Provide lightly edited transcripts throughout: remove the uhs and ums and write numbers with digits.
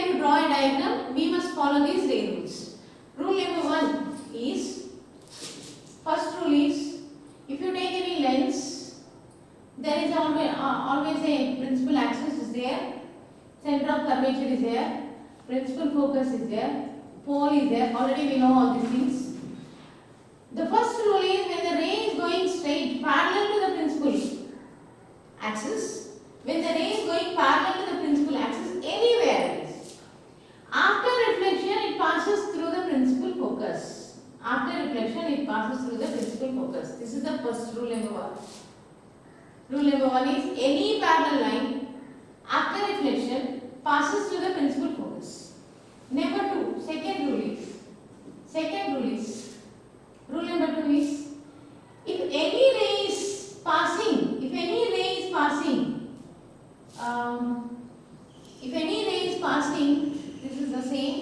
time to draw a diagram, we must follow these ray rules. Rule number 1 is, first rule is, if you take any lens, there is always a principal axis is there, center of curvature is there, principal focus is there, pole is there. Already we know all these things. The first rule is, when the ray is going straight parallel to the principal axis, when the ray is going parallel to the principal axis, anywhere it is, after reflection it passes through the principal focus. After reflection it passes through the principal focus. This is the first rule number 1. Rule number 1 is, any parallel line after reflection passes through the principal focus. Number 2, second rule is, rule number 2 is, if any ray is passing, this is the same.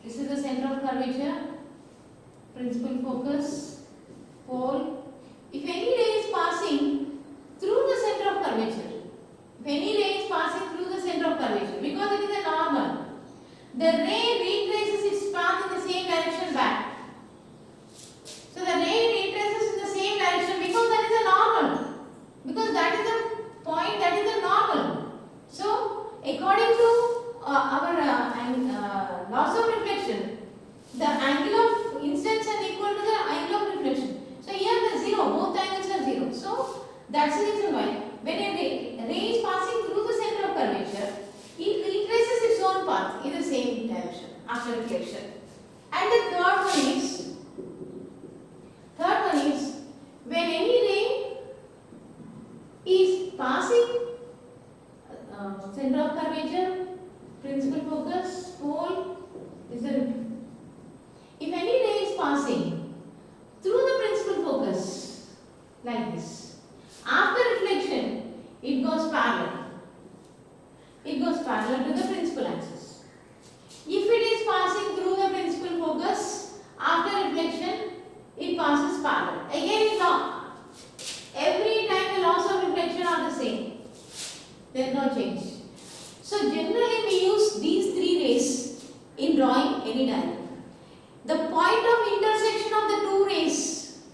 This is the center of curvature, principal focus, pole. If any ray is passing through the center of curvature, because it is a normal, the ray retraces its path in the same direction back. So the ray retraces in the same direction because that is a normal. Because that is the point, that is the normal. So according to our laws of reflection, the angle of incidence is equal to the angle of reflection. So here the 0, both angles are 0. So that's the reason why when a ray is passing through the center of curvature, it retraces its own path in the same direction after reflection. And the third one is, when any ray is passing center of curvature, principal focus, pole, if any ray is passing through the principal focus like this, after reflection it goes parallel. It goes parallel to the principal axis. If it is passing through the principal focus, after reflection it passes parallel. Again, law. Every time the laws of reflection are the same. There is no change. So generally we use these 3 rays in drawing any diagram. The point of intersection of the 2 rays,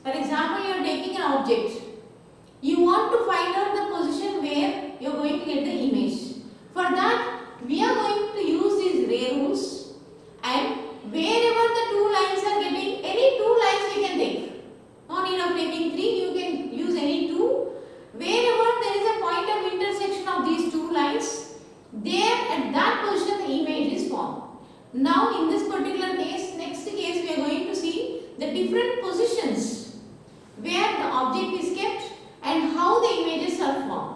for example, you are taking an object. You want to find out the position where you are going to get the image. For that, we are going to use these ray rules, and wherever the 2 lines are getting, any 2 lines we can take. No need of taking 3, you can use any 2. Wherever there is a point of intersection of these 2 lines, there at that position the image is formed. Now in this particular case, next case we are going to see the different positions where the object is kept and how the images are formed.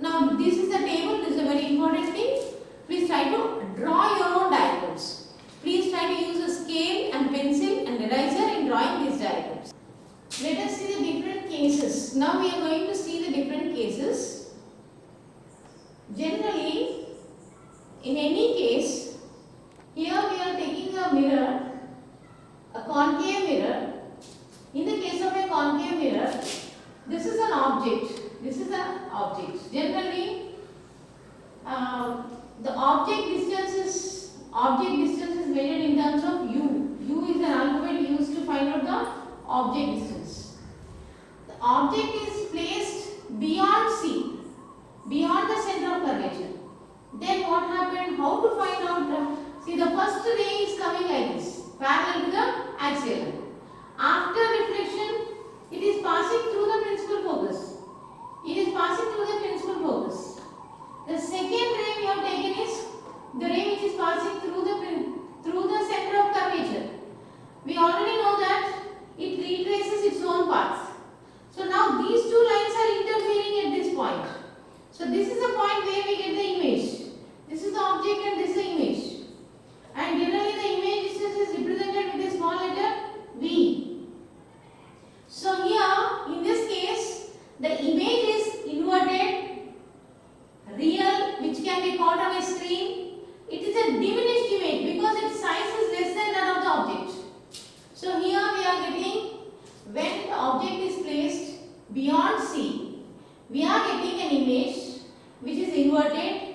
Now this is the table, this is a very important thing. Please try to draw your own diagrams. Please try to use a scale and pencil and eraser in drawing these diagrams. Let us see the different cases. Now we are going to see the different cases. Generally, in any case, here we are taking a mirror, a concave mirror. In the case of a concave mirror, this is an object. Generally, the object distance is measured in terms of u. U is an alphabet used to find out the object distance. The object is placed beyond C, beyond the center of curvature. Then what happened? How to find out? See, the first ray is coming like this, parallel to the axial line. After reflection, it is passing through the principal focus. The second ray we have taken is the ray which is passing through the center of curvature. We already know that it retraces its own path. So now these 2 lines are interfering at this point. So this is the point where we get the image. This is the object and this is the image. And generally the image distance is represented with a small letter V. So here in this case the image is inverted, real, which can be caught on a screen. It is a diminished image because its size is less than that of the object. So here we are getting, when the object is placed beyond C, we are getting an image which is inverted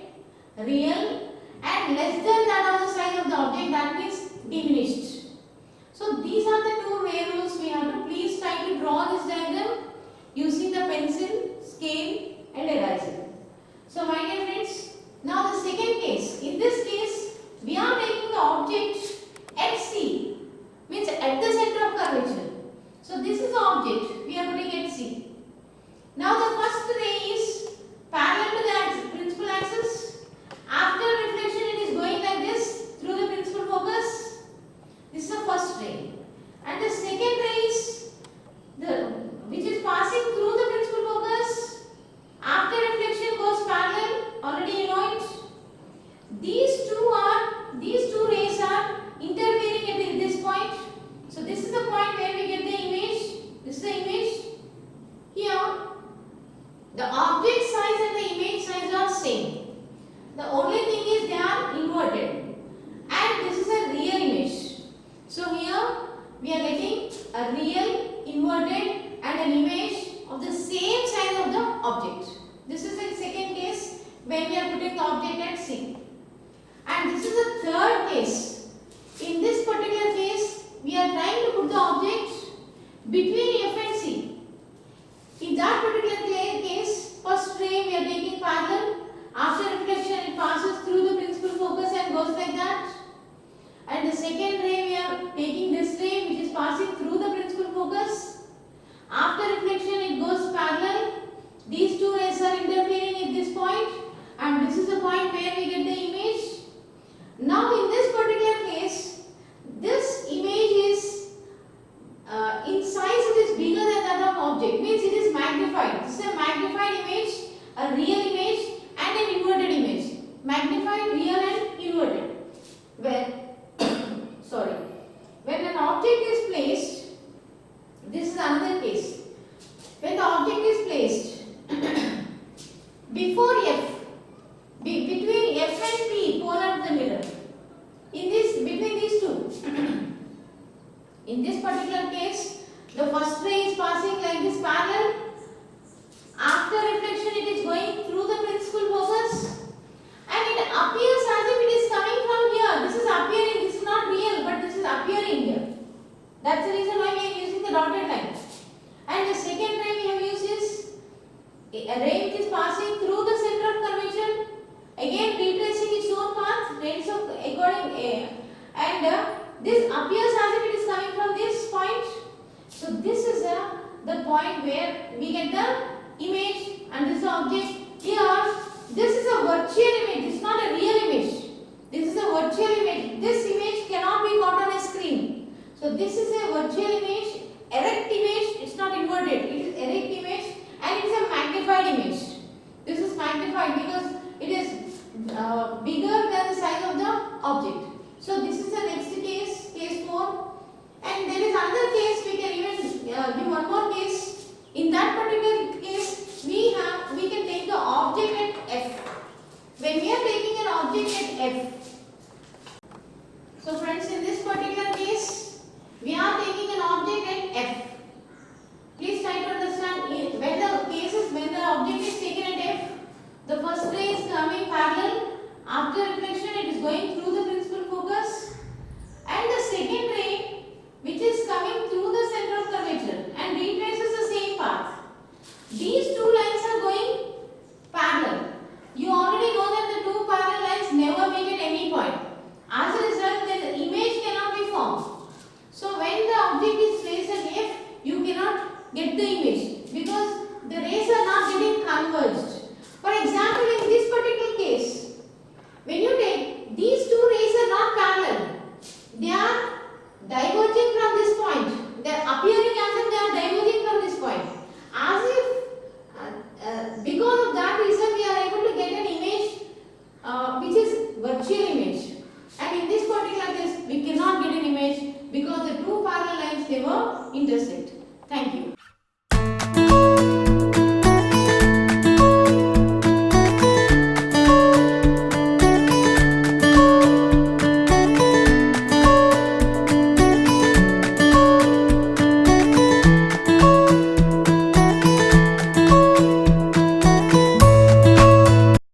when we are putting the object at C. And this is the third case. In this particular case, we are trying to put the object between F and C. In that particular case, first ray we are taking parallel. After reflection, it passes through the principal focus and goes like that. And the second ray we are taking this ray which is passing through the principal focus. After reflection, it goes parallel. These two rays are interfering at this point, and this is the point where we get the image. Now, in this particular case, this image is in size it is bigger than that of object. Means it is magnified. This is a magnified image, a real image, and an inverted image. Magnified, real, and inverted. When an object is placed, this is another case. When the object is placed before F, between F and P, polar of the mirror, between these two, in this particular case, the first ray is passing like this parallel. After reflection, it is going through the principal focus, and it appears as if it is coming from here. This is appearing. This is not real, but this is appearing here. That's the reason why we are using the dotted line. And the second ray we have used is a ray which is passing through the center of curvature, again retracing its own path, rays of this appears as if it is coming from this point. So this is the point where we get the image, and this object here. This is a virtual image. This is not a real image. This is a virtual image. This image cannot be got on a screen. So this is a virtual image, erect image. It's not inverted. It is erect image, and it is a magnified image. This is magnified because it is bigger than the size of the object. So this is the next case, case 4. And there is another case. We can even give one more case. In that particular case, we can take the object at F. When we are taking an object at F. So friends, in this particular case, we are taking an object at F. Please try to understand when the object is taken at F, the first ray is coming parallel. After reflection, it is going through the